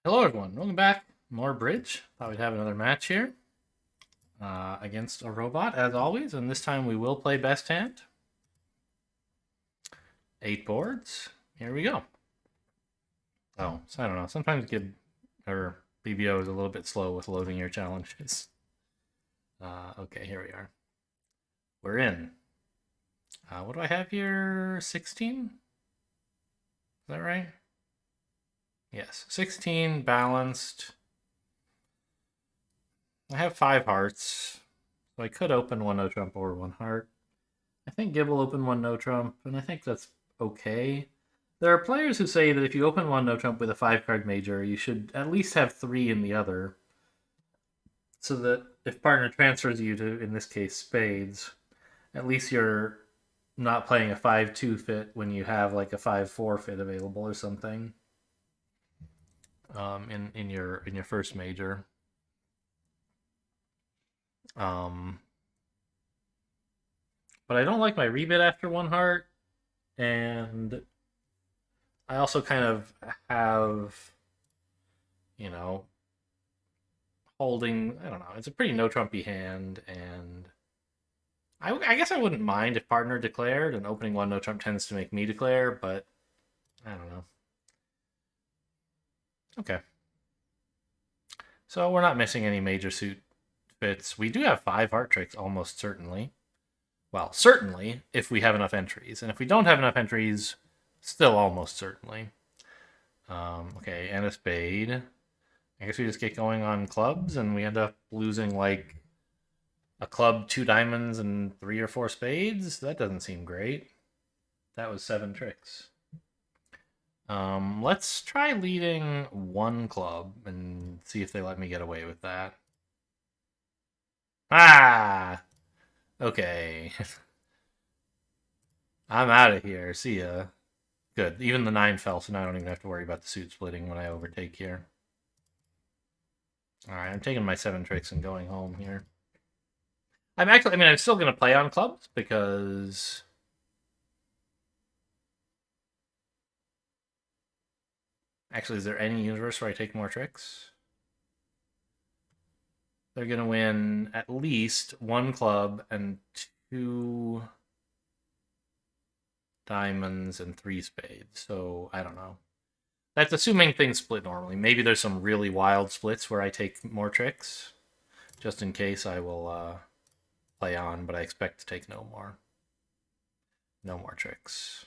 Hello, everyone. Welcome back. More bridge. Thought we'd have another match here against a robot, as always. And this time we will play best hand. 8 boards. Here we go. Oh, so I don't know. Sometimes Gib or BBO is a little bit slow with loading your challenges. Okay, here we are. We're in. What do I have here? 16? Is that right? Yes, 16 balanced. I have 5 hearts, so I could open one no trump or 1 heart. I think Gib will open one no trump, and I think that's okay. There are players who say that if you open one no trump with a 5-card major, you should at least have 3 in the other, so that if partner transfers you to, in this case, spades, at least you're not playing a 5-2 fit when you have like a 5-4 fit available or something. In your first major. But I don't like my rebid after 1 heart, and I also kind of have, you know, holding. I don't know. It's a pretty no trumpy hand, and I guess I wouldn't mind if partner declared, and opening 1 no trump tends to make me declare, but I don't know. Okay. So we're not missing any major suit fits. We do have 5 heart tricks, almost certainly. Well, certainly, if we have enough entries. And if we don't have enough entries, still almost certainly. Okay, and a spade. I guess we just get going on clubs, and we end up losing, like, a club, 2 diamonds, and 3 or 4 spades? That doesn't seem great. That was 7 tricks. Let's try leading 1 club and see if they let me get away with that. Ah! Okay. I'm out of here. See ya. Good. Even the 9 fell, so now I don't even have to worry about the suit splitting when I overtake here. Alright, I'm taking my 7 tricks and going home here. I'm still going to play on clubs because... Actually, is there any universe where I take more tricks? They're going to win at least 1 club and 2 diamonds and 3 spades. So, I don't know. That's assuming things split normally. Maybe there's some really wild splits where I take more tricks. Just in case, I will play on, but I expect to take no more. No more tricks.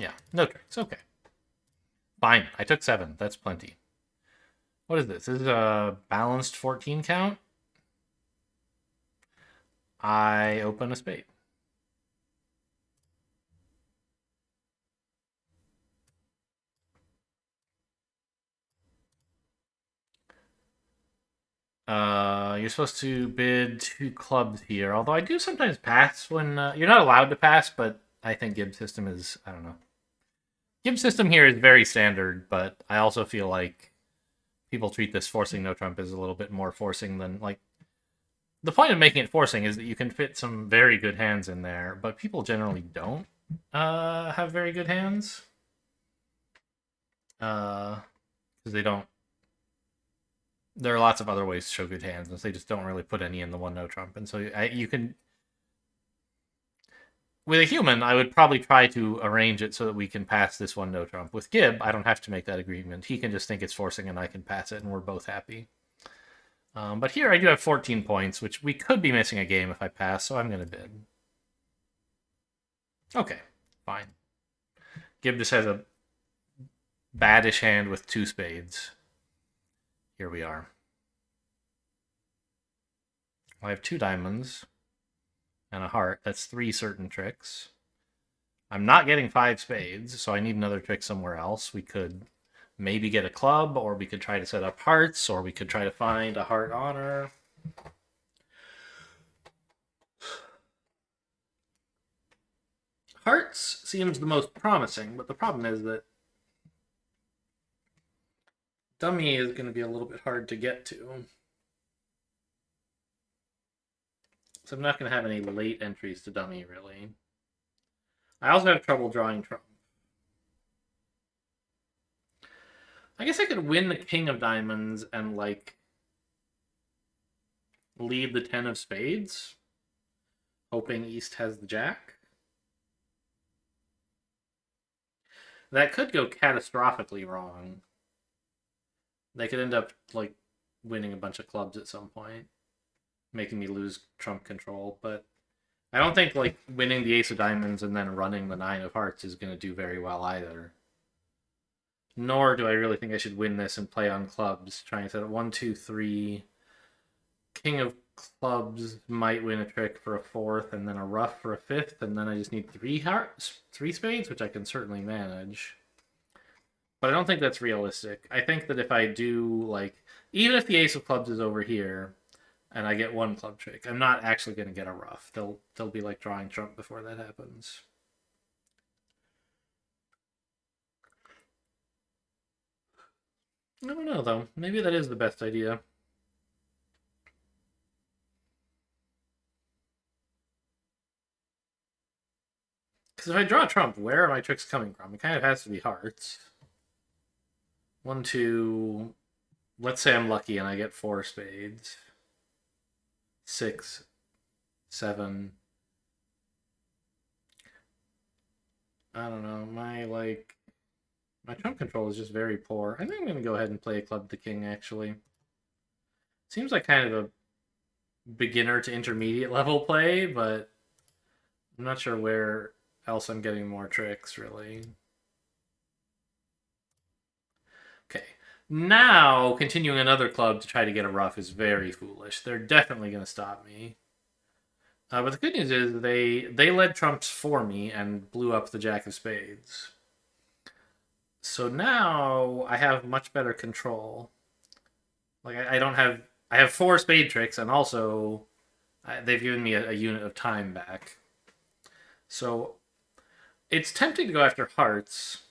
Yeah, no tricks. Okay. Fine. I took 7. That's plenty. What is this? This is a balanced 14 count. I open a spade. You're supposed to bid 2 clubs here, although I do sometimes pass when you're not allowed to pass, but I think Gibbs system is, I don't know. Gibbs system here is very standard, but I also feel like people treat this forcing no trump as a little bit more forcing than, like, the point of making it forcing is that you can fit some very good hands in there, but people generally don't have very good hands. Because they don't. There are lots of other ways to show good hands, and so they just don't really put any in the 1 no trump. And so you can. With a human, I would probably try to arrange it so that we can pass this 1 no trump. With Gib, I don't have to make that agreement. He can just think it's forcing and I can pass it, and we're both happy. But here I do have 14 points, which we could be missing a game if I pass, so I'm going to bid. Okay, fine. Gib just has a baddish hand with 2 spades. Here we are. I have 2 diamonds and a heart. That's 3 certain tricks. I'm not getting 5 spades, so I need another trick somewhere else. We could maybe get a club, or we could try to set up hearts, or we could try to find a heart honor. Hearts seems the most promising, but the problem is that dummy is going to be a little bit hard to get to. So I'm not going to have any late entries to dummy, really. I also have trouble drawing trump. I guess I could win the king of diamonds and, like, lead the 10 of spades, hoping East has the jack. That could go catastrophically wrong. They could end up, like, winning a bunch of clubs at some point, making me lose trump control. But I don't think, like, winning the ace of diamonds and then running the 9 of hearts is going to do very well either. Nor do I really think I should win this and play on clubs, trying to set up 1, 2, 3. King of clubs might win a trick for a fourth, and then a ruff for a fifth, and then I just need 3 hearts, 3 spades, which I can certainly manage. But I don't think that's realistic. I think that if I do, like, even if the ace of clubs is over here, and I get 1 club trick, I'm not actually going to get a ruff. They'll be like drawing trump before that happens. I don't know though. Maybe that is the best idea. Because if I draw trump, where are my tricks coming from? It kind of has to be hearts. 1, 2. Let's say I'm lucky and I get 4 spades. 6, 7. I don't know. My trump control is just very poor. I think I'm gonna go ahead and play a club to king. Actually, seems like kind of a beginner to intermediate level play, but I'm not sure where else I'm getting more tricks really. Okay. Now, continuing another club to try to get a ruff is very foolish. They're definitely going to stop me. But the good news is they led trumps for me and blew up the jack of spades. So now I have much better control. Like I don't have I have 4 spade tricks and also they've given me a unit of time back. So it's tempting to go after hearts.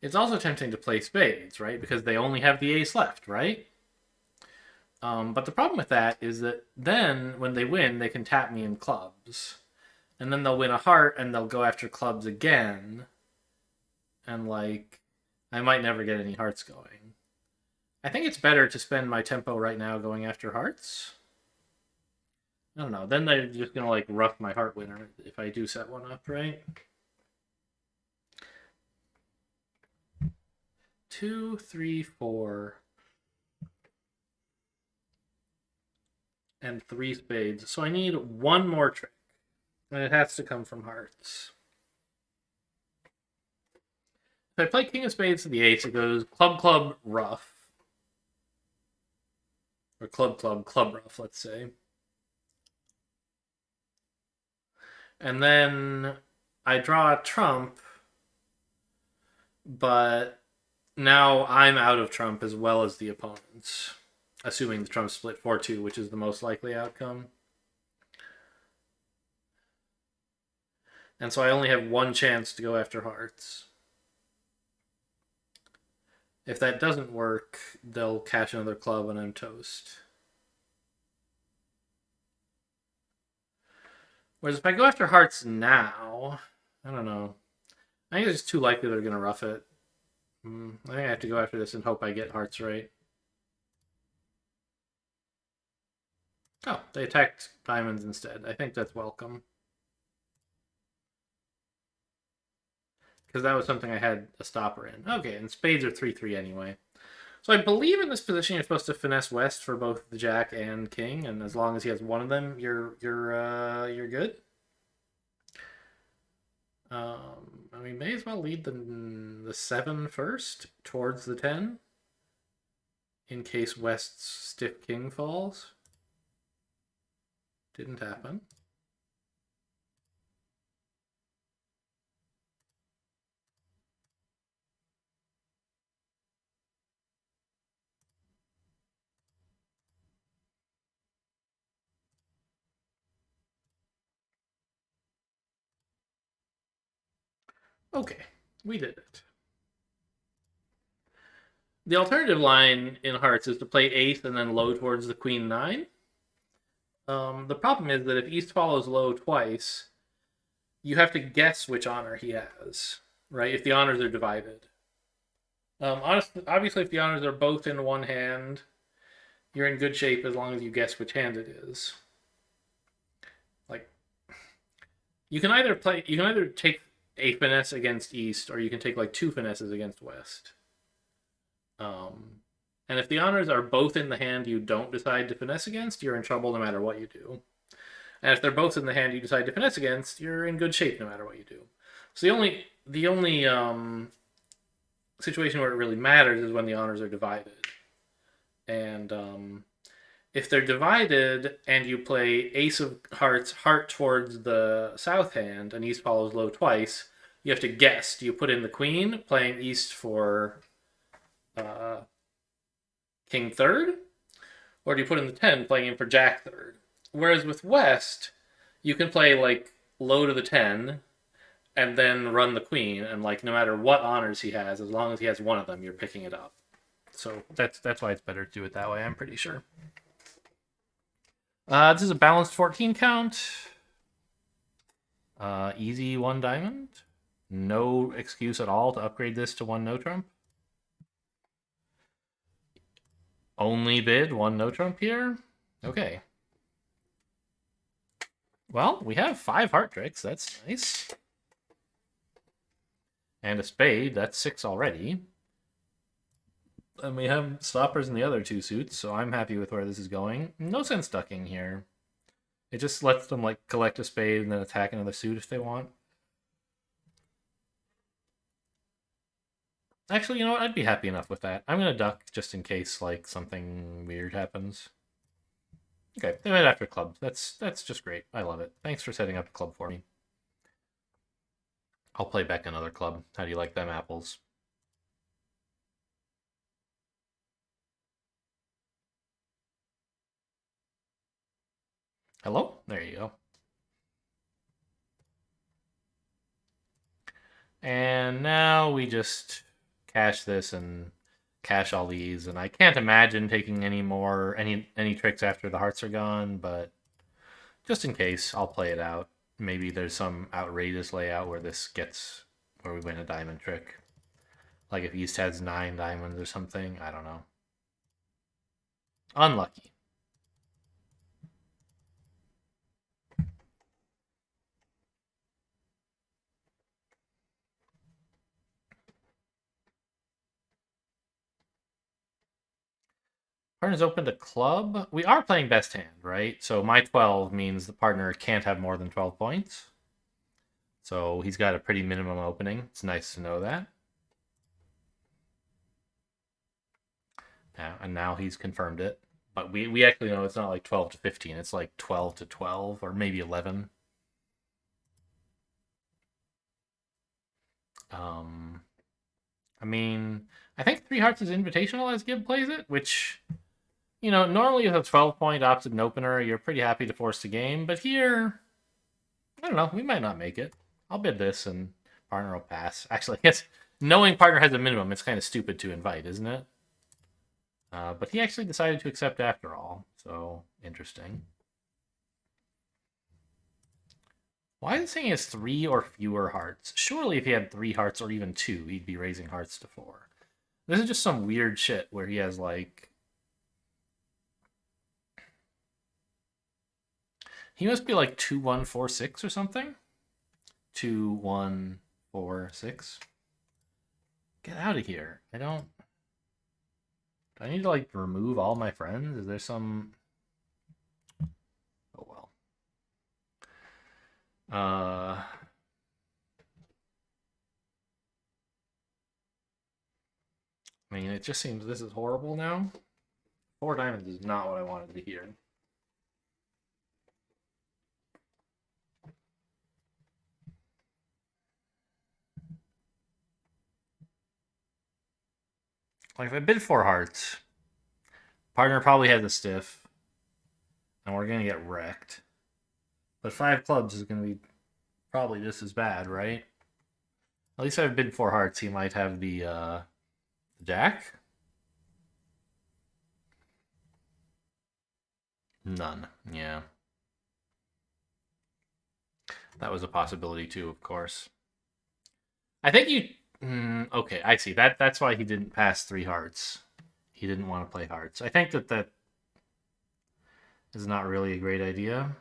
It's also tempting to play spades, right? Because they only have the ace left, right? But the problem with that is that then when they win, they can tap me in clubs. And then they'll win a heart and they'll go after clubs again. And, like, I might never get any hearts going. I think it's better to spend my tempo right now going after hearts. I don't know. Then they're just going to, like, ruff my heart winner if I do set one up, right? 2, 3, 4. And 3 spades. So I need 1 more trick. And it has to come from hearts. If I play king of spades to the ace, it goes club, club, ruff. Or club, club, club, ruff, let's say. And then I draw a trump, but now I'm out of trump as well as the opponents. Assuming the trump split 4-2, which is the most likely outcome. And so I only have 1 chance to go after hearts. If that doesn't work, they'll catch another club and I'm toast. Whereas if I go after hearts now, I don't know. I think it's just too likely they're going to ruff it. I think I have to go after this and hope I get hearts right. Oh, they attacked diamonds instead. I think that's welcome. Because that was something I had a stopper in. Okay, and spades are 3-3 anyway. So I believe in this position you're supposed to finesse west for both the jack and king, and as long as he has one of them, you're good. And we may as well lead the 7 first towards the 10, in case West's stiff king falls. Didn't happen. Okay, we did it. The alternative line in hearts is to play ace and then low towards the queen nine. The problem is that if East follows low twice, you have to guess which honor he has, right? If the honors are divided. Obviously, if the honors are both in one hand, you're in good shape as long as you guess which hand it is. Like, you can either take a finesse against East, or you can take like two finesses against West. And if the honors are both in the hand you don't decide to finesse against, you're in trouble no matter what you do. And if they're both in the hand you decide to finesse against, you're in good shape no matter what you do. So the only situation where it really matters is when the honors are divided. And if they're divided and you play Ace of Hearts, heart towards the south hand, and East follows low twice, you have to guess. Do you put in the queen, playing East for King third? Or do you put in the 10, playing him for Jack third? Whereas with West, you can play like low to the 10 and then run the queen, and like no matter what honors he has, as long as he has one of them, you're picking it up. So that's why it's better to do it that way, I'm pretty sure. This is a balanced 14 count. Easy 1 diamond. No excuse at all to upgrade this to 1 no trump. Only bid 1 no trump here. Okay. Well, we have 5 heart tricks. That's nice. And a spade. That's 6 already. And we have stoppers in the other 2 suits, so I'm happy with where this is going. No sense ducking here. It just lets them like collect a spade and then attack another suit if they want. Actually, you know what? I'd be happy enough with that. I'm gonna duck just in case like something weird happens. Okay, they went after clubs. That's just great. I love it. Thanks for setting up a club for me. I'll play back another club. How do you like them apples? Hello? There you go. And now we just cash this and cash all these. And I can't imagine taking any tricks after the hearts are gone, but just in case, I'll play it out. Maybe there's some outrageous layout where we win a diamond trick. Like if East has 9 diamonds or something. I don't know. Unlucky. Partner's opened a club. We are playing best hand, right? So my 12 means the partner can't have more than 12 points. So he's got a pretty minimum opening. It's nice to know that. Yeah, and now he's confirmed it. But we actually know it's not like 12 to 15. It's like 12 to 12 or maybe 11. I mean, I think 3 hearts is invitational as Gib plays it, which, you know, normally with a 12-point opposite opener, you're pretty happy to force the game. But here, I don't know, we might not make it. I'll bid this and partner will pass. Actually, I guess knowing partner has a minimum, it's kind of stupid to invite, isn't it? But he actually decided to accept after all, so interesting. Why is it saying he has 3 or fewer hearts? Surely if he had 3 hearts or even 2, he'd be raising hearts to 4. This is just some weird shit where he has like... He must be like 2146 or something? 2146. Get out of here. I don't... Do I need to like remove all my friends? Is there some... Oh well. I mean, it just seems this is horrible now. 4 diamonds is not what I wanted to hear. Like if I bid 4 hearts, partner probably has a stiff, and we're gonna get wrecked. But 5 clubs is gonna be probably just as bad, right? At least if I bid 4 hearts, he might have the jack. None. Yeah. That was a possibility too, of course. I think you. Okay, I see. That's why he didn't pass three hearts. He didn't want to play hearts. I think that is not really a great idea.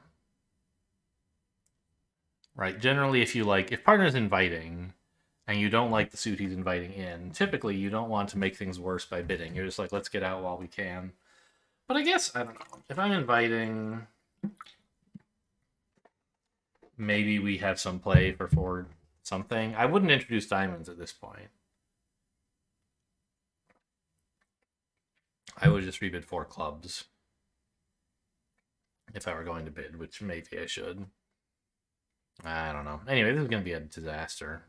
Right. Generally, if partner's inviting and you don't like the suit he's inviting in, typically you don't want to make things worse by bidding. You're just like, let's get out while we can. But I guess, I don't know. If I'm inviting, maybe we have some play for forward something. I wouldn't introduce diamonds at this point. I would just rebid four clubs if I were going to bid, which maybe I should. I don't know. Anyway, this is going to be a disaster.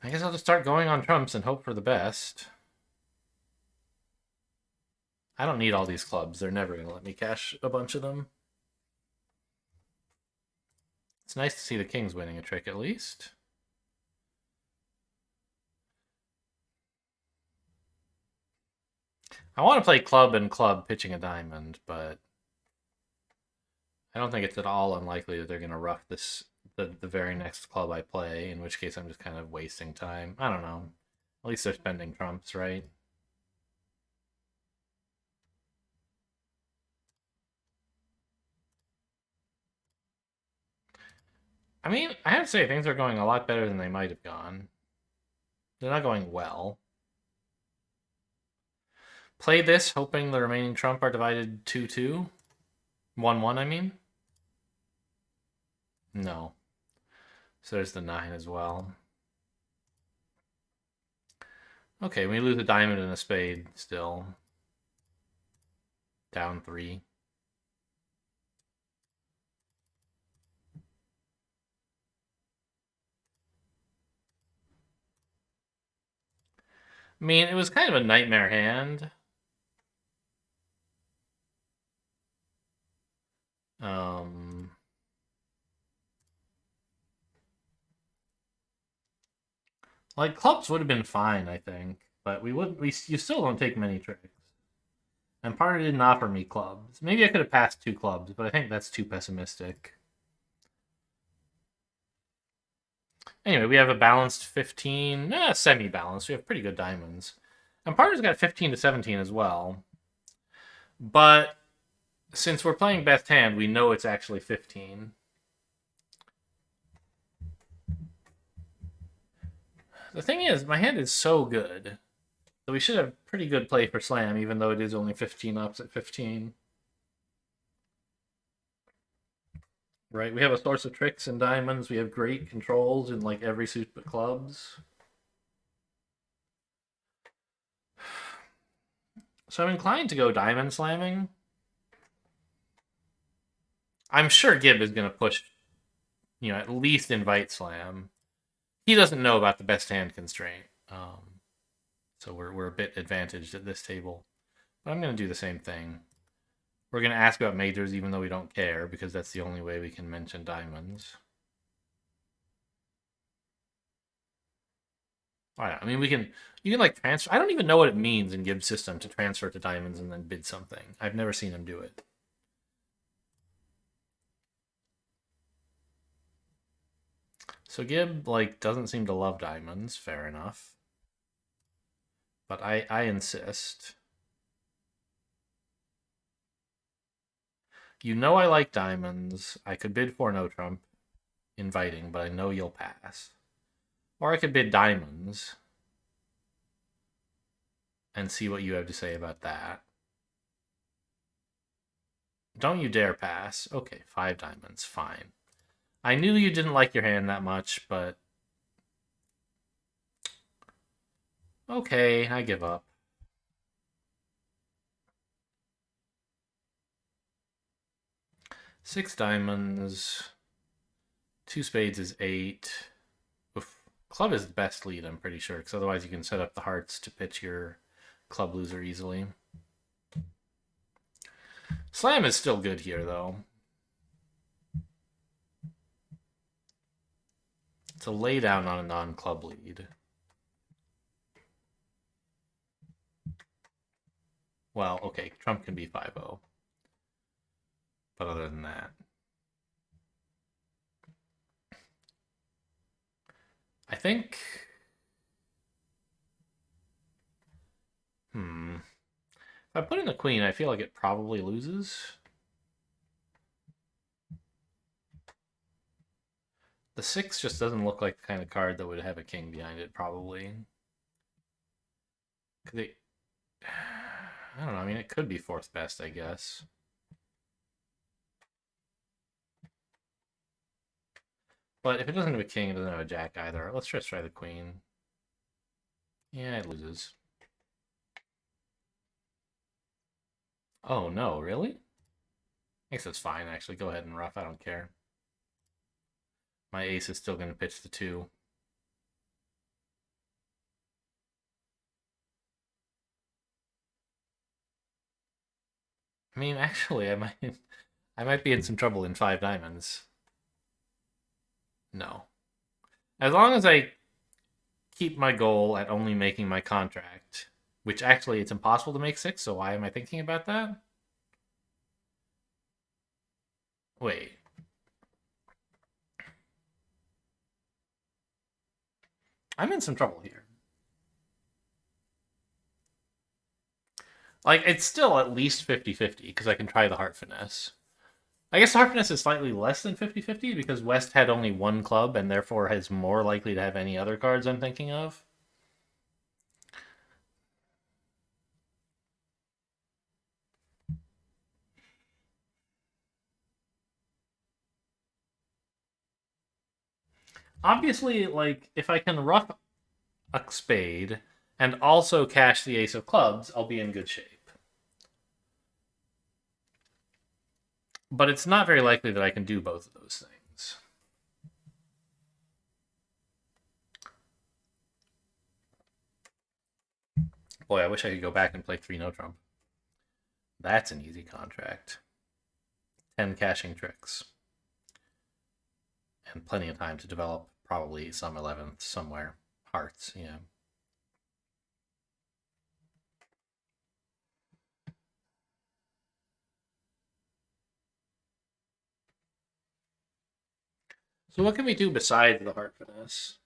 I guess I'll just start going on trumps and hope for the best. I don't need all these clubs. They're never going to let me cash a bunch of them. It's nice to see the kings winning a trick at least. I want to play club and club pitching a diamond, but I don't think it's at all unlikely that they're going to ruff the very next club I play, in which case I'm just kind of wasting time. I don't know. At least they're spending trumps, right? I mean, I have to say things are going a lot better than they might have gone. They're not going well. Play this, hoping the remaining trump are divided 2-2. 1-1, I mean. No. So there's the 9 as well. Okay, we lose a diamond and a spade still. Down 3. I mean, it was kind of a nightmare hand. Like clubs would have been fine, I think, but you still don't take many tricks. And partner didn't offer me clubs. Maybe I could have passed 2 clubs, but I think that's too pessimistic. Anyway, we have a balanced 15, semi-balanced. We have pretty good diamonds. And partner's got 15 to 17 as well. But since we're playing best hand, we know it's actually 15. The thing is, my hand is so good that we should have pretty good play for slam, even though it is only 15 ups at 15. Right, we have a source of tricks and diamonds. We have great controls in like every suit but clubs. So I'm inclined to go diamond slamming. I'm sure Gib is going to push, at least invite slam. He doesn't know about the best hand constraint. So we're a bit advantaged at this table. But I'm going to do the same thing. We're going to ask about majors even though we don't care, because that's the only way we can mention diamonds. Oh, yeah. I mean, you can like transfer. I don't even know what it means in Gibbs' system to transfer to diamonds and then bid something. I've never seen him do it. So Gib like doesn't seem to love diamonds. Fair enough. But I insist. You know I like diamonds. I could bid for no trump, inviting, but I know you'll pass. Or I could bid diamonds and see what you have to say about that. Don't you dare pass. Okay, 5 diamonds. Fine. I knew you didn't like your hand that much, but... Okay, I give up. Six diamonds. 2 spades is 8. Oof. Club is the best lead, I'm pretty sure, because otherwise you can set up the hearts to pitch your club loser easily. Slam is still good here, though. It's a lay down on a non-club lead. Well, okay, trump can be 5-0. But other than that, I think. If I put in the queen, I feel like it probably loses. The 6 just doesn't look like the kind of card that would have a king behind it, probably. Could it, I don't know. I mean, it could be fourth best, I guess. But if it doesn't have a king, it doesn't have a jack either. Let's just try the queen. Yeah, it loses. Oh, no, really? I guess that's fine, actually. Go ahead and rough. I don't care. My ace is still going to pitch the 2. I mean, actually, I might be in some trouble in 5 diamonds. No. As long as I keep my goal at only making my contract, which actually it's impossible to make 6, so why am I thinking about that? Wait. I'm in some trouble here. Like, it's still at least 50-50 because I can try the heart finesse. I guess heart finesse is slightly less than 50-50 because West had only one club and therefore is more likely to have any other cards I'm thinking of. Obviously, like, if I can rough a spade and also cash the ace of clubs, I'll be in good shape. But it's not very likely that I can do both of those things. Boy, I wish I could go back and play 3 no trump. That's an easy contract. 10 caching tricks. And plenty of time to develop probably some 11th somewhere. Hearts, yeah. So what can we do besides the heart finesse?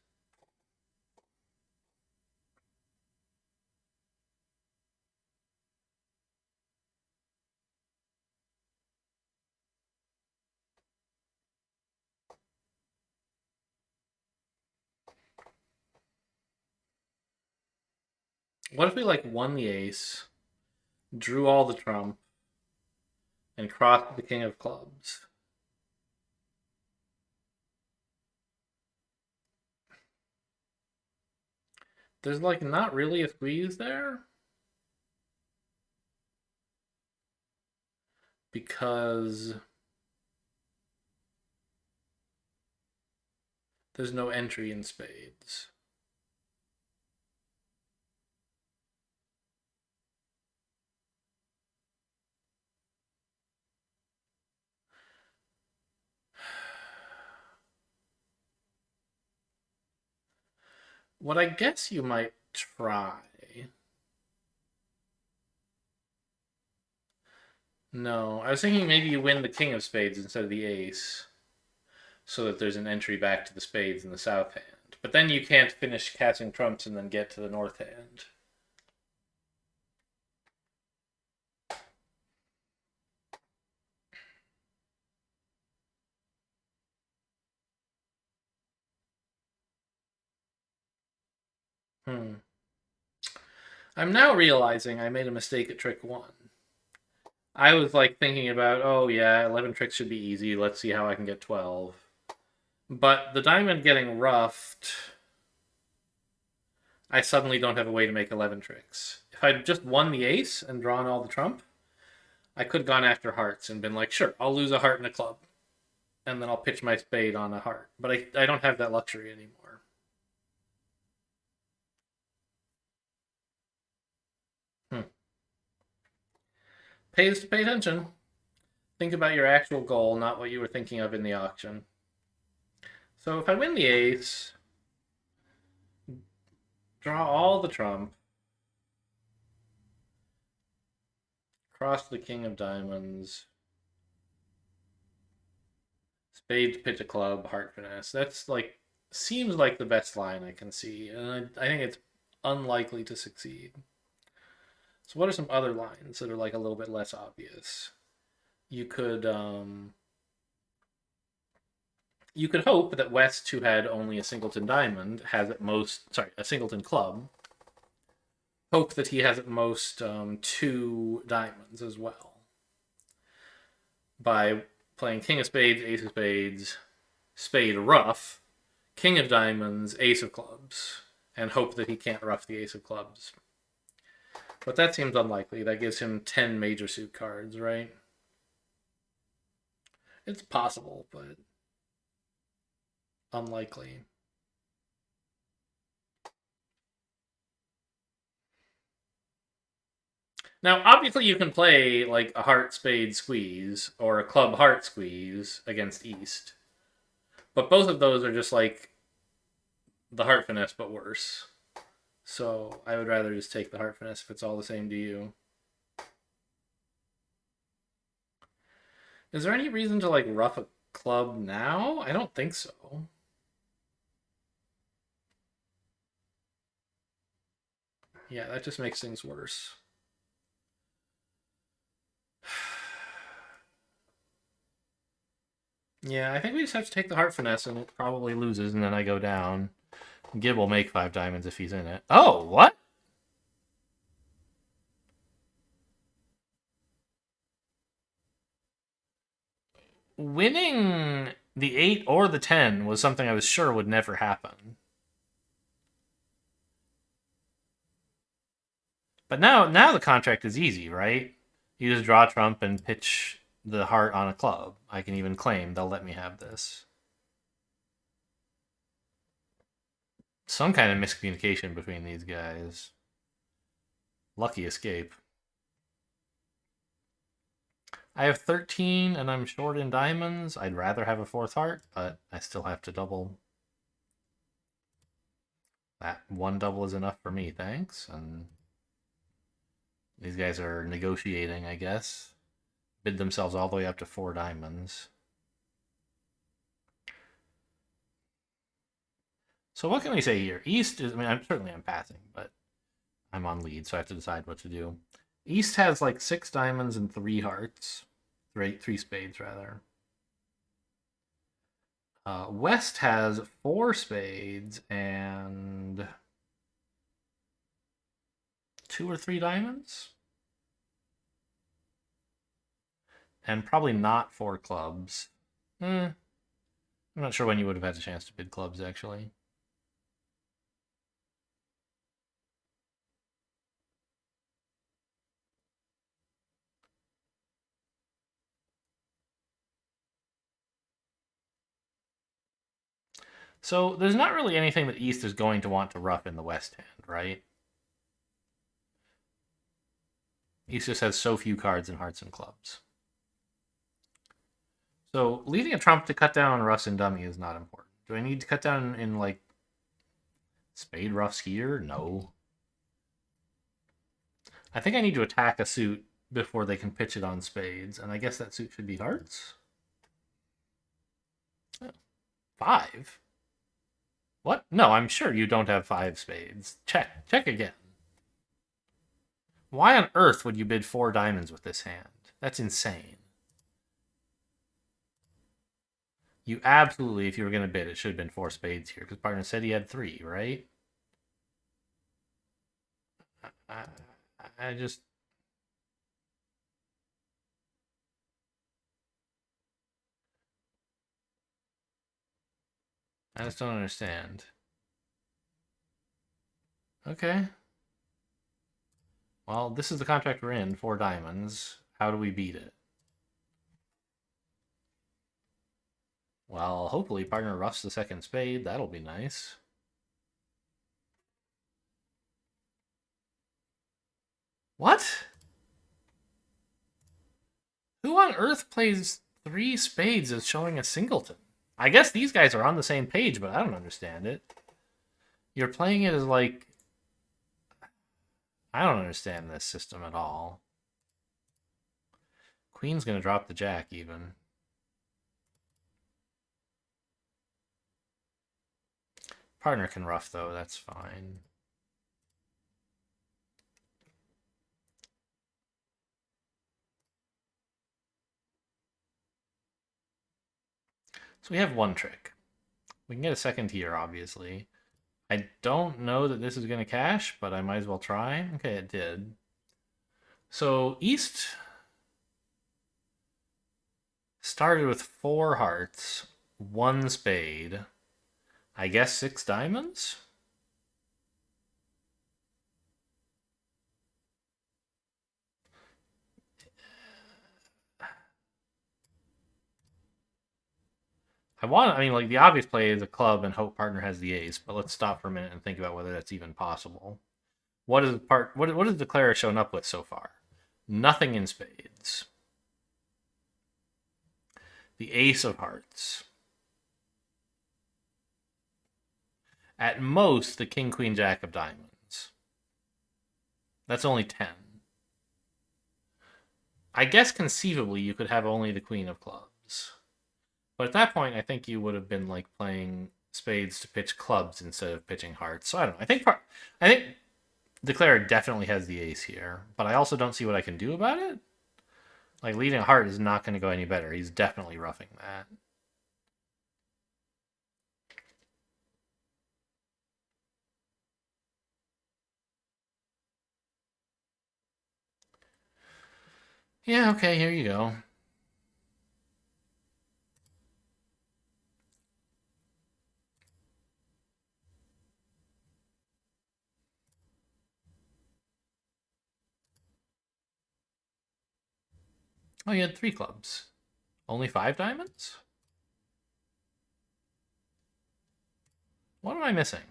What if we like won the ace, drew all the trump, and crossed the king of clubs? There's like not really a squeeze there because there's no entry in spades. What I guess you might try. No, I was thinking maybe you win the king of spades instead of the ace, so that there's an entry back to the spades in the south hand. But then you can't finish casting trumps and then get to the north hand. Hmm. I'm now realizing I made a mistake at trick 1. I was like thinking about, oh yeah, 11 tricks should be easy. Let's see how I can get 12. But the diamond getting roughed, I suddenly don't have a way to make 11 tricks. If I'd just won the ace and drawn all the trump, I could have gone after hearts and been like, sure, I'll lose a heart and a club. And then I'll pitch my spade on a heart. But I don't have that luxury anymore. Hmm. Pays to pay attention. Think about your actual goal, not what you were thinking of in the auction. So if I win the ace, draw all the trump, cross the king of diamonds, spade to pitch a club, heart finesse. That's like seems like the best line I can see, and I think it's unlikely to succeed. So what are some other lines that are like a little bit less obvious? You could you could hope that West, who had only a singleton diamond, has at most a singleton club. Hope that he has at most two diamonds as well by playing king of spades, ace of spades, spade ruff, king of diamonds, ace of clubs, and hope that he can't ruff the ace of clubs. But that seems unlikely. That gives him 10 major suit cards, right? It's possible, but unlikely. Now, obviously, you can play like a heart spade squeeze or a club heart squeeze against East, but both of those are just like the heart finesse, but worse. So I would rather just take the heart finesse if it's all the same to you. Is there any reason to like ruff a club now? I don't think so. Yeah, that just makes things worse. Yeah, I think we just have to take the heart finesse and it probably loses and then I go down. Gib will make 5 diamonds if he's in it. Oh, what? Winning the 8 or the 10 was something I was sure would never happen. But now the contract is easy, right? You just draw trump and pitch the heart on a club. I can even claim they'll let me have this. Some kind of miscommunication between these guys. Lucky escape. I have 13 and I'm short in diamonds. I'd rather have a 4th heart, but I still have to double. That one double is enough for me, thanks. And these guys are negotiating, I guess. Bid themselves all the way up to 4 diamonds. So what can we say here? East is, I mean, I'm passing, but I'm on lead, so I have to decide what to do. East has like 6 diamonds and 3 hearts. 3 spades, rather. West has 4 spades and 2 or 3 diamonds. And probably not 4 clubs. I'm not sure when you would have had a chance to bid clubs, actually. So there's not really anything that East is going to want to ruff in the West hand, right? East just has so few cards in hearts and clubs. So leaving a trump to cut down on Russ and dummy is not important. Do I need to cut down in like spade ruffs here? No. I think I need to attack a suit before they can pitch it on spades, and I guess that suit should be hearts. 5? What? No, I'm sure you don't have 5 spades. Check. Check again. Why on earth would you bid 4 diamonds with this hand? That's insane. You absolutely, if you were going to bid, it should have been 4 spades here, because partner said he had 3, right? I just... I just don't understand. Okay. Well, this is the contract we're in, 4 diamonds. How do we beat it? Well, hopefully partner ruffs the second spade. That'll be nice. What? Who on earth plays 3 spades as showing a singleton? I guess these guys are on the same page, but I don't understand it. You're playing it as like... I don't understand this system at all. queen's going to drop the jack even. Partner can ruff, though. That's fine. So we have one trick. We can get a second here, obviously. I don't know that this is going to cash, but I might as well try. Okay, it did. So East started with 4 hearts, 1 spade, I guess 6 diamonds? I mean, like, the obvious play is a club and hope partner has the ace, but let's stop for a minute and think about whether that's even possible. What is what has Declarer shown up with so far? Nothing in spades. The ace of hearts. At most, the king, queen, jack of diamonds. That's only 10. I guess conceivably you could have only the queen of clubs. But at that point, I think you would have been like playing spades to pitch clubs instead of pitching hearts. So I don't know. I think Declare definitely has the ace here, but I also don't see what I can do about it. Like, leading a heart is not going to go any better. He's definitely roughing that. Yeah, okay, here you go. Oh, you had 3 clubs. Only 5 diamonds? What am I missing?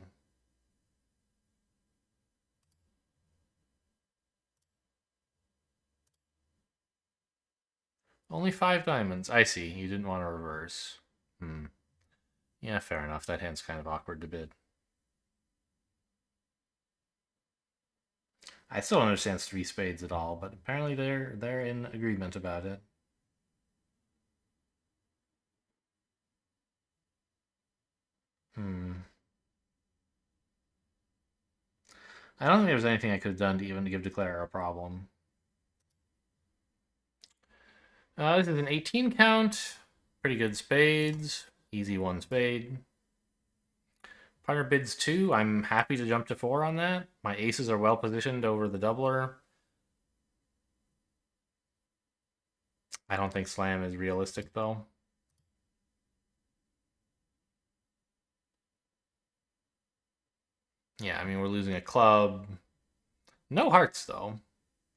Only 5 diamonds. I see. You didn't want to reverse. Yeah, fair enough. That hand's kind of awkward to bid. I still don't understand 3 spades at all, but apparently they're in agreement about it. I don't think there was anything I could have done to even give Declare a problem. This is an 18 count. Pretty good spades. Easy 1 spade. Partner bids 2. I'm happy to jump to 4 on that. My aces are well positioned over the doubler. I don't think slam is realistic, though. Yeah, I mean, we're losing a club. No hearts, though,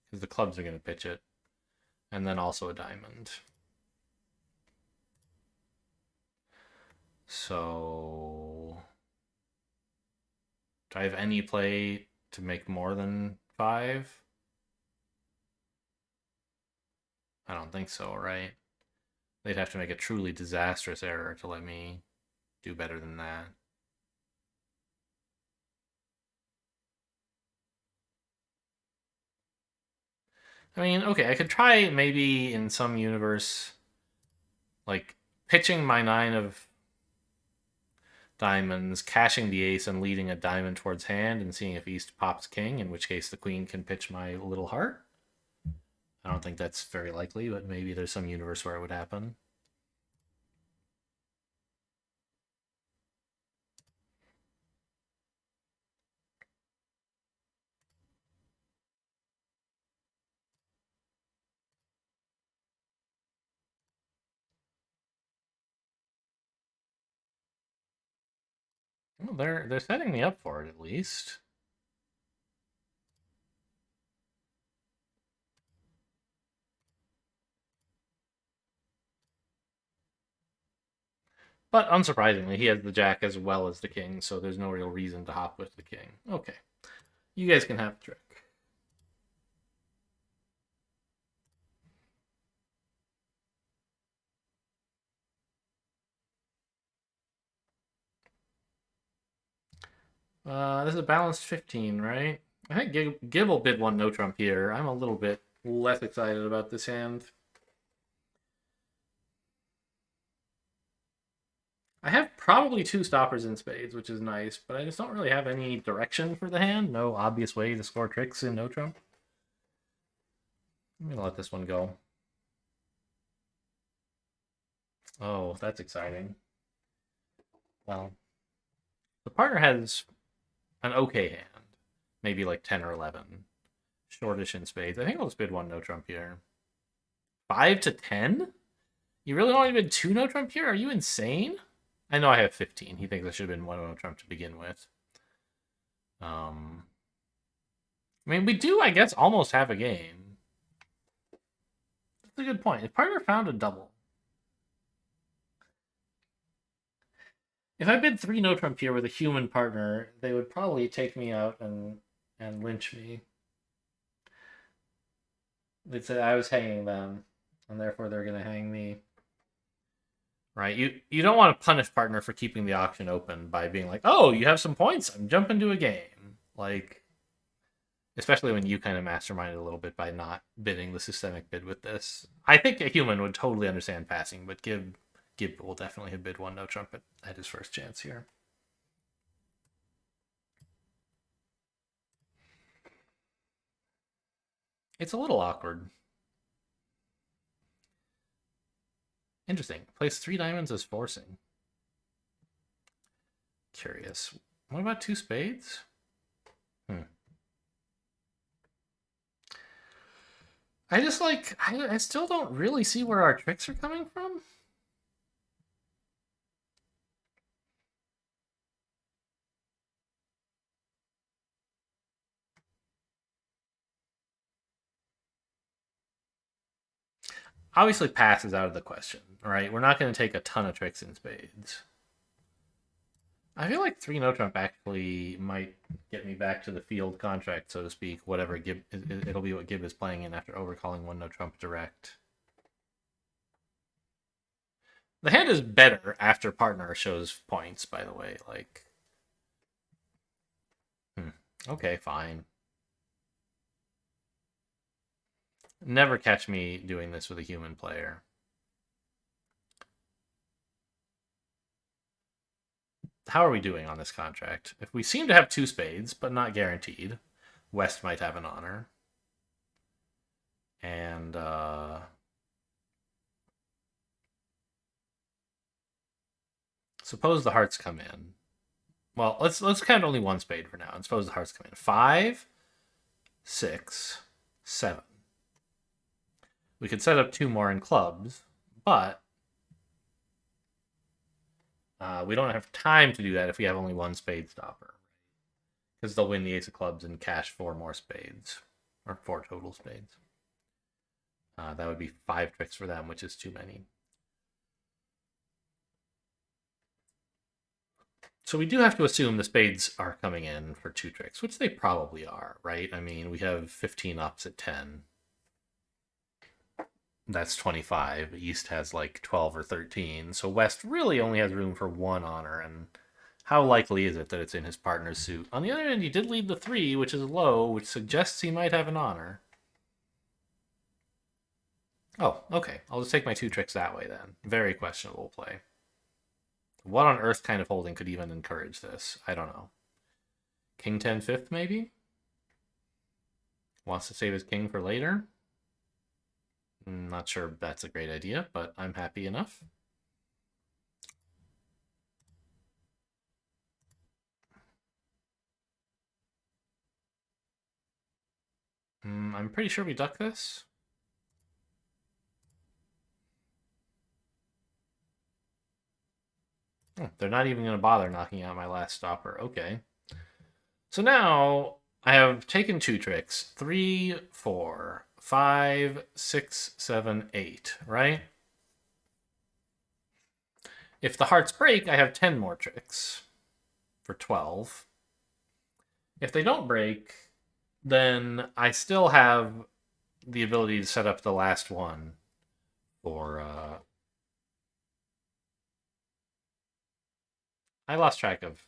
because the clubs are going to pitch it. And then also a diamond. So, do I have any play to make more than 5? I don't think so, right? They'd have to make a truly disastrous error to let me do better than that. I mean, okay, I could try maybe in some universe, like pitching my 9 of diamonds, cashing the ace, and leading a diamond towards hand, and seeing if East pops king, in which case the queen can pitch my little heart. I don't think that's very likely, but maybe there's some universe where it would happen. Well, they're setting me up for it at least. But unsurprisingly, he has the jack as well as the king, so there's no real reason to hop with the king. Okay. You guys can have the trick. This is a balanced 15, right? I think Gibble bid 1 no trump here. I'm a little bit less excited about this hand. I have probably two stoppers in spades, which is nice, but I just don't really have any direction for the hand. No obvious way to score tricks in no trump. I'm gonna let this one go. Oh, that's exciting. Well, the partner has an okay hand, maybe like 10 or 11, shortish in spades. I think I'll just bid one no trump here. 5 to 10? You really want to bid two no trump here? Are you insane? I know I have 15. He thinks I should have been one no trump to begin with. I mean, we do, I guess, almost have a game. That's a good point. If partner found a double. If I bid three no trump here with a human partner, they would probably take me out and lynch me. They'd say I was hanging them, and therefore they're gonna hang me. Right? You don't want to punish partner for keeping the auction open by being like, oh, you have some points, I'm jumping to a game. Like, especially when you kind of masterminded a little bit by not bidding the systemic bid with this. I think a human would totally understand passing, but Gib will definitely have bid one no trump at his first chance here. It's a little awkward. Interesting. Place three diamonds as forcing. Curious. What about two spades? I just like I still don't really see where our tricks are coming from. Obviously, pass is out of the question, right? We're not going to take a ton of tricks in spades. I feel like three no trump actually might get me back to the field contract, so to speak. Whatever Gib, it'll be what Gib is playing in after overcalling one no trump direct. The hand is better after partner shows points, by the way. Like, okay, fine. Never catch me doing this with a human player. How are we doing on this contract? If we seem to have two spades, but not guaranteed, West might have an honor. And suppose the hearts come in. Well, let's count only one spade for now, and suppose the hearts come in. 5, 6, 7. We could set up two more in clubs, but we don't have time to do that if we have only one spade stopper. Because they'll win the ace of clubs and cash four more spades. Or four total spades. That would be 5 tricks for them, which is too many. So we do have to assume the spades are coming in for 2 tricks, which they probably are, right? I mean, we have 15 ups at 10. That's 25. East has like 12 or 13. So West really only has room for one honor. And how likely is it that it's in his partner's suit? On the other hand, he did lead the 3, which is low, which suggests he might have an honor. Oh, okay. I'll just take my 2 tricks that way then. Very questionable play. What on earth kind of holding could even encourage this? I don't know. King 10 fifth, maybe? Wants to save his king for later? Not sure that's a great idea, but I'm happy enough. I'm pretty sure we duck this. They're not even going to bother knocking out my last stopper. Okay. So now I have taken 2 tricks. 3, 4, 5, 6, 7, 8, right? If the hearts break, I have 10 more tricks for 12. If they don't break, then I still have the ability to set up the last one for I lost track of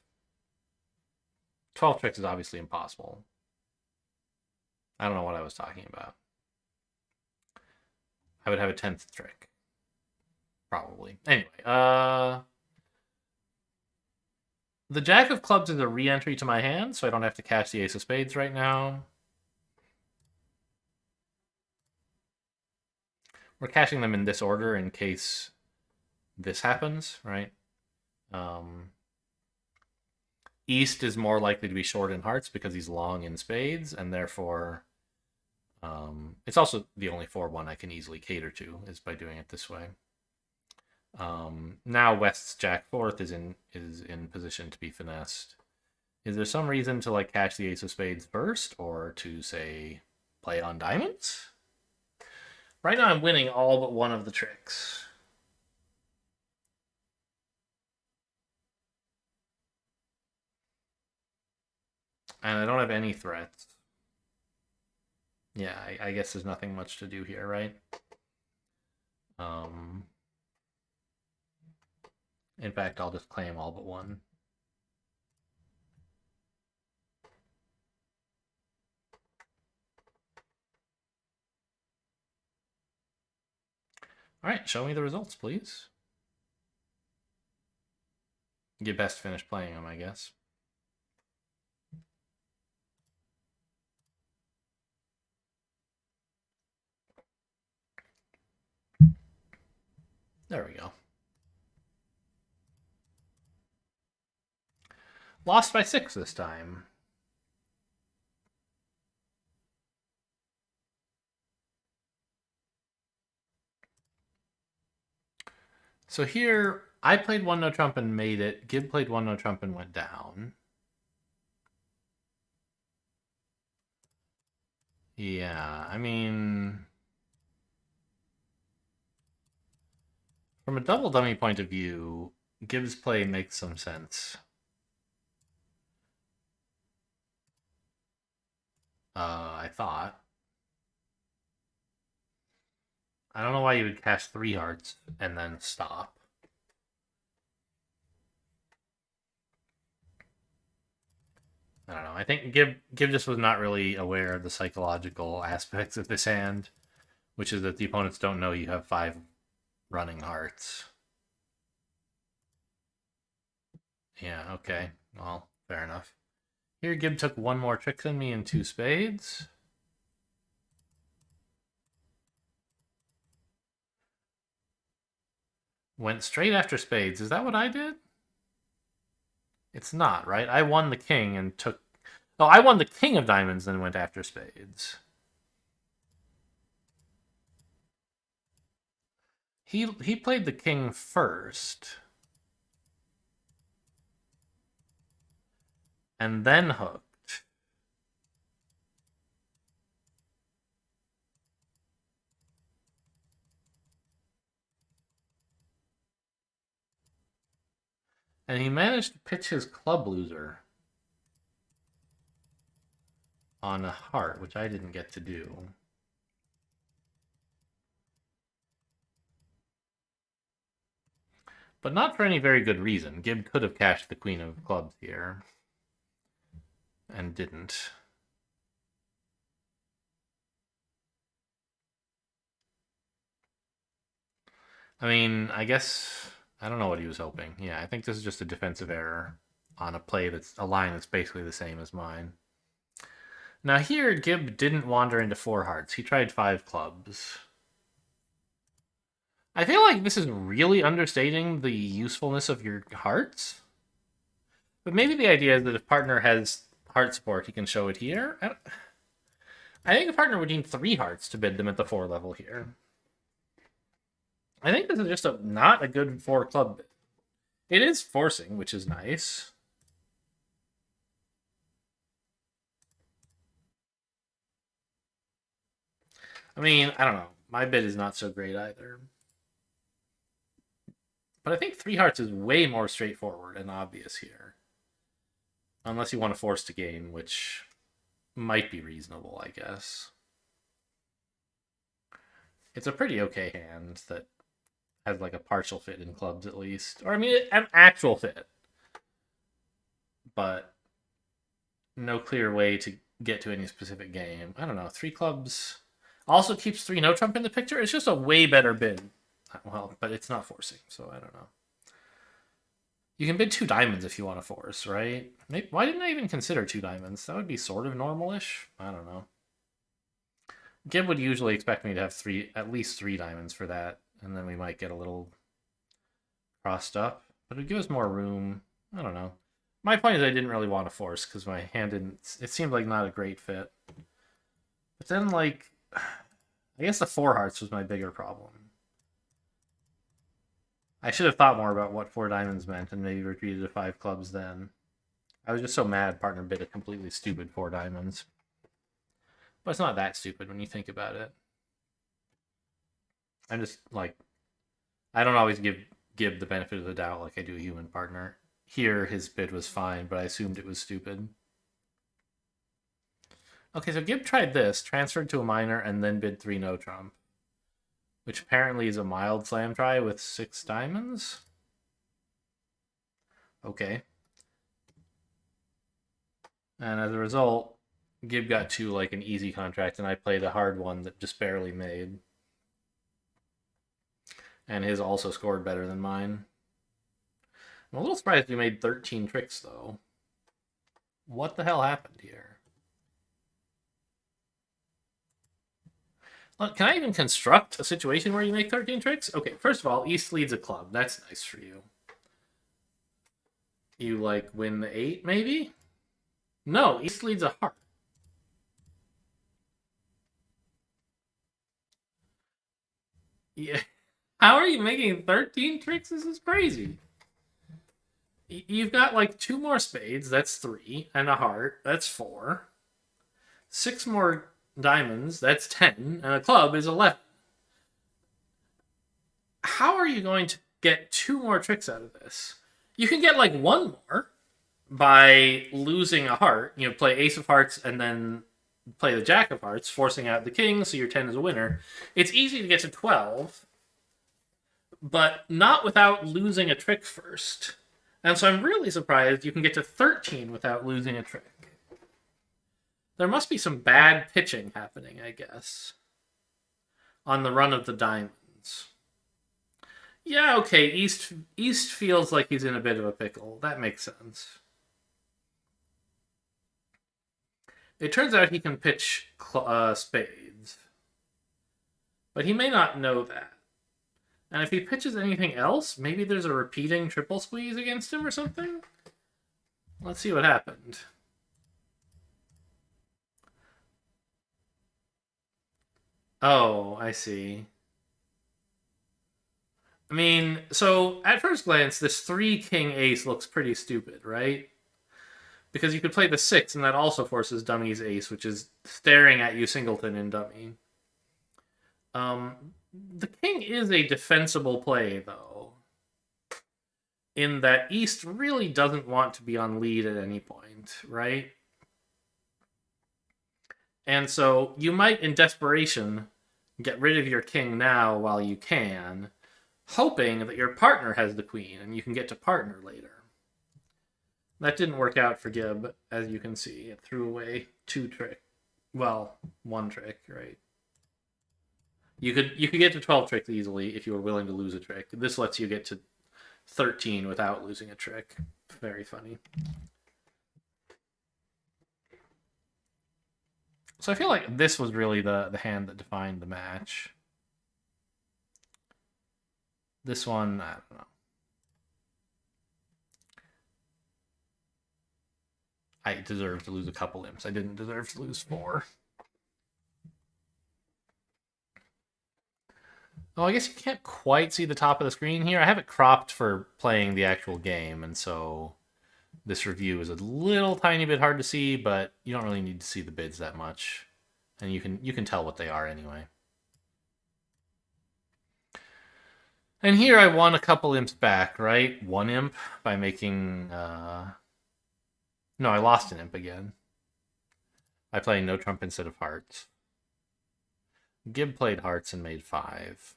12 tricks is obviously impossible. I don't know what I was talking about. I would have a 10th trick. Probably. Anyway, The Jack of Clubs is a re-entry to my hand, so I don't have to cash the Ace of Spades right now. We're cashing them in this order in case this happens, right? East is more likely to be short in hearts because he's long in spades, and therefore it's also the only 4-1 I can easily cater to is by doing it this way. Now West's Jack fourth is in position to be finessed. Is there some reason to like cash the Ace of Spades first, or to say play on diamonds? Right now I'm winning all but one of the tricks. And I don't have any threats. Yeah, I guess there's nothing much to do here, right? In fact, I'll just claim all but one. All right, show me the results, please. You best finish playing them, I guess. There we go. Lost by 6 this time. So here, I played one no trump and made it. Gib played one no trump and went down. Yeah, I mean, from a double dummy point of view, Gib's play makes some sense. I thought. I don't know why you would cash 3 hearts and then stop. I don't know. I think Gib just was not really aware of the psychological aspects of this hand, which is that the opponents don't know you have 5 running hearts. Yeah, okay. Well, fair enough. Here, Gib took 1 more trick than me in 2 spades. Went straight after spades. Is that what I did? It's not, right? I won the king and took... Oh, I won the king of diamonds, then went after spades. He played the king first. And then hooked. And he managed to pitch his club loser on a heart, which I didn't get to do. But not for any very good reason. Gib could have cashed the queen of clubs here. And didn't. I mean, I guess... I don't know what he was hoping. Yeah, I think this is just a defensive error on a play that's a line that's basically the same as mine. Now here, Gib didn't wander into 4 hearts. He tried 5 clubs. I feel like this is really understating the usefulness of your hearts. But maybe the idea is that if partner has heart support, he can show it here. I think a partner would need 3 hearts to bid them at the 4 level here. I think this is just not a good 4 club bid. It is forcing, which is nice. I mean, I don't know. My bid is not so great either. But I think 3 hearts is way more straightforward and obvious here. Unless you want to force to gain, which might be reasonable, I guess. It's a pretty okay hand that has like a partial fit in clubs at least. Or I mean, an actual fit. But no clear way to get to any specific game. I don't know. 3 clubs also keeps 3 no trump in the picture. It's just a way better bid. Well, but it's not forcing, so I don't know. You can bid two diamonds if you want to force, right? Maybe, why didn't I even consider two diamonds? That would be sort of normal-ish. I don't know. Gib would usually expect me to have at least three diamonds for that, and then we might get a little crossed up. But it'd give us more room. I don't know. My point is I didn't really want to force because my hand didn't. It seemed like not a great fit. But then, like, I guess the four hearts was my bigger problem. I should have thought more about what four diamonds meant and maybe retreated to five clubs then. I was just so mad partner bid a completely stupid four diamonds. But it's not that stupid when you think about it. I'm just, like, I don't always give the benefit of the doubt like I do a human partner. Here, his bid was fine, but I assumed it was stupid. Okay, so Gib tried this, transferred to a minor, and then bid 3 no trump. Which apparently is a mild slam try with 6 diamonds. Okay. And as a result, Gib got to like an easy contract, and I played a hard one that just barely made. And his also scored better than mine. I'm a little surprised we made 13 tricks, though. What the hell happened here? Can I even construct a situation where you make 13 tricks? Okay, first of all, East leads a club. That's nice for you. You, like, win the 8, maybe? No, East leads a heart. Yeah. How are you making 13 tricks? This is crazy. You've got, like, 2 more spades. That's 3. And a heart. That's 4. 6 more diamonds. That's 10. And a club is 11. How are you going to get 2 more tricks out of this? You can get, like, 1 more by losing a heart. You know, play ace of hearts and then play the jack of hearts, forcing out the king, so your 10 is a winner. It's easy to get to 12, but not without losing a trick first. And so I'm really surprised you can get to 13 without losing a trick. There must be some bad pitching happening, I guess, on the run of the diamonds. Yeah, okay, East feels like he's in a bit of a pickle. That makes sense. It turns out he can pitch spades. But he may not know that. And if he pitches anything else, maybe there's a repeating triple squeeze against him or something? Let's see what happened. Oh, I see. I mean, so at first glance, this 3 king ace looks pretty stupid, right? Because you could play the 6, and that also forces dummy's ace, which is staring at you singleton in dummy. The king is a defensible play, though, in that East really doesn't want to be on lead at any point, right? And so you might, in desperation, get rid of your king now while you can, hoping that your partner has the queen and you can get to partner later. That didn't work out for Gib, as you can see. It threw away 2 tricks. Well, 1 trick, right? You could get to 12 tricks easily if you were willing to lose a trick. This lets you get to 13 without losing a trick. Very funny. So I feel like this was really the hand that defined the match. This one, I don't know. I deserve to lose a couple imps. I didn't deserve to lose 4. Oh, I guess you can't quite see the top of the screen here. I have it cropped for playing the actual game, and so this review is a little tiny bit hard to see, but you don't really need to see the bids that much. And you can tell what they are anyway. And here I won a couple imps back, right? 1 imp by making... No, I lost an imp again. I played no trump instead of hearts. Gib played hearts and made 5.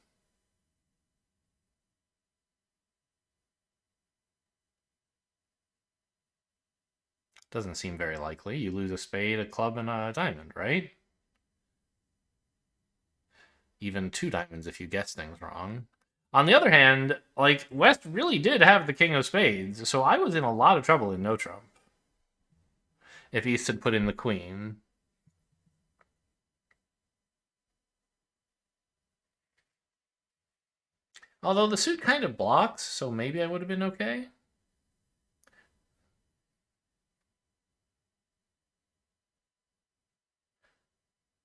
Doesn't seem very likely. You lose a spade, a club, and a diamond, right? Even 2 diamonds if you guess things wrong. On the other hand, like, West really did have the king of spades, so I was in a lot of trouble in no trump if East had put in the queen. Although the suit kind of blocks, so maybe I would have been okay.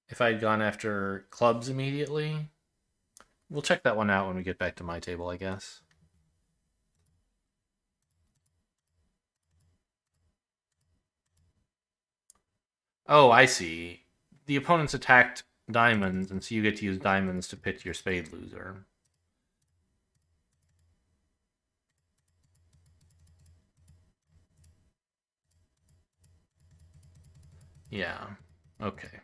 If I had gone after clubs immediately. We'll check that one out when we get back to my table, I guess. Oh, I see. The opponent's attacked diamonds, and so you get to use diamonds to pit your spade loser. Yeah. Okay.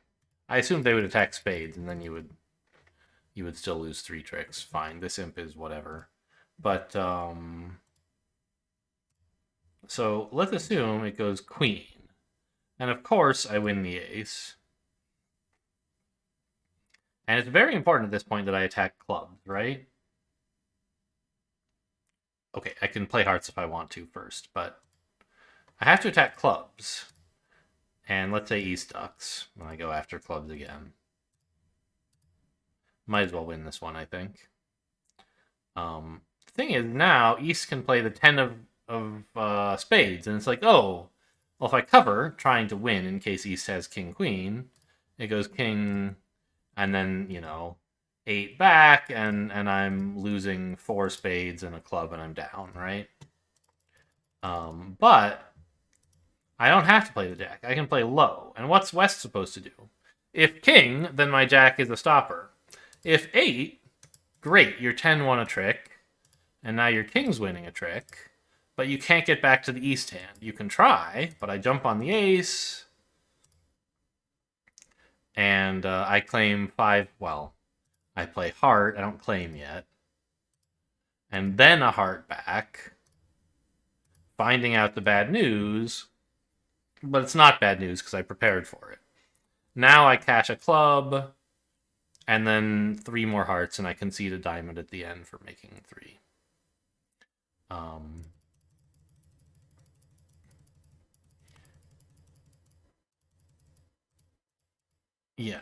I assumed they would attack spades, and then you would still lose 3 tricks. Fine. This imp is whatever. But so let's assume it goes queen. And of course I win the ace. And it's very important at this point that I attack clubs, right? Okay, I can play hearts if I want to first, but I have to attack clubs. And let's say East ducks when I go after clubs again. Might as well win this one, I think. The thing is, now East can play the 10 of spades, and it's like, oh, well, if I cover, trying to win in case East has king queen, it goes king, and then 8 back, and I'm losing 4 spades and a club, and I'm down, right? But I don't have to play the jack. I can play low. And what's West supposed to do? If king, then my jack is a stopper. If 8, great, your 10 won a trick, and now your king's winning a trick, but you can't get back to the East hand. You can try, but I jump on the ace, and I claim 5. Well, I play heart. I don't claim yet. And then a heart back, finding out the bad news, but it's not bad news because I prepared for it. Now I cash a club, and then 3 more hearts, and I concede a diamond at the end for making 3. Yeah.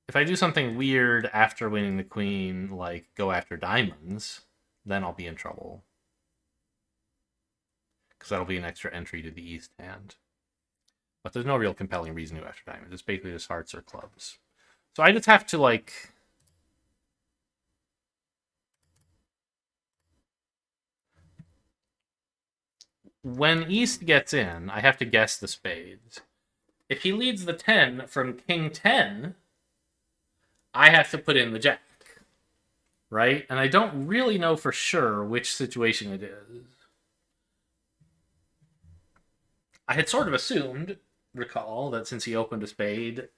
If I do something weird after winning the queen, like go after diamonds, then I'll be in trouble. Because that'll be an extra entry to the East hand. But there's no real compelling reason to go after diamonds. It's basically just hearts or clubs. So I just have to, like... When East gets in, I have to guess the spades. If he leads the 10 from king 10, I have to put in the jack. Right? And I don't really know for sure which situation it is. I had sort of assumed, recall, that since he opened a spade,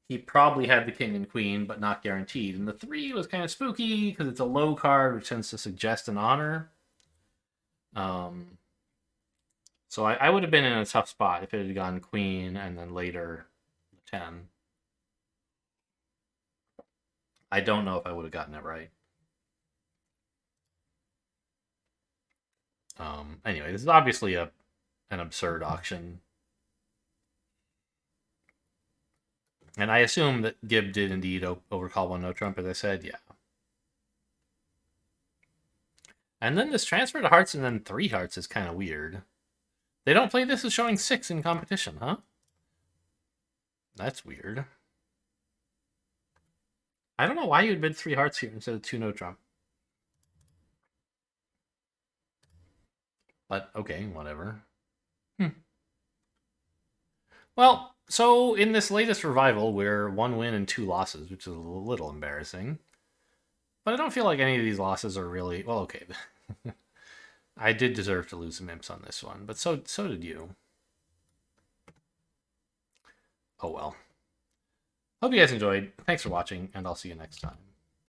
he probably had the king and queen, but not guaranteed. And the 3 was kind of spooky because it's a low card, which tends to suggest an honor. So I would have been in a tough spot if it had gone queen and then later 10. I don't know if I would have gotten it right. Anyway, this is obviously an absurd auction. And I assume that Gibb did indeed overcall 1 no trump, as I said, yeah. And then this transfer to hearts and then 3 hearts is kind of weird. They don't play this as showing 6 in competition, huh? That's weird. I don't know why you'd bid 3 hearts here instead of 2 no trump. But okay, whatever. Well, so in this latest revival, we're 1 win and 2 losses, which is a little embarrassing. But I don't feel like any of these losses are really... Well, okay. I did deserve to lose some imps on this one, but so did you. Oh well. Hope you guys enjoyed. Thanks for watching, and I'll see you next time.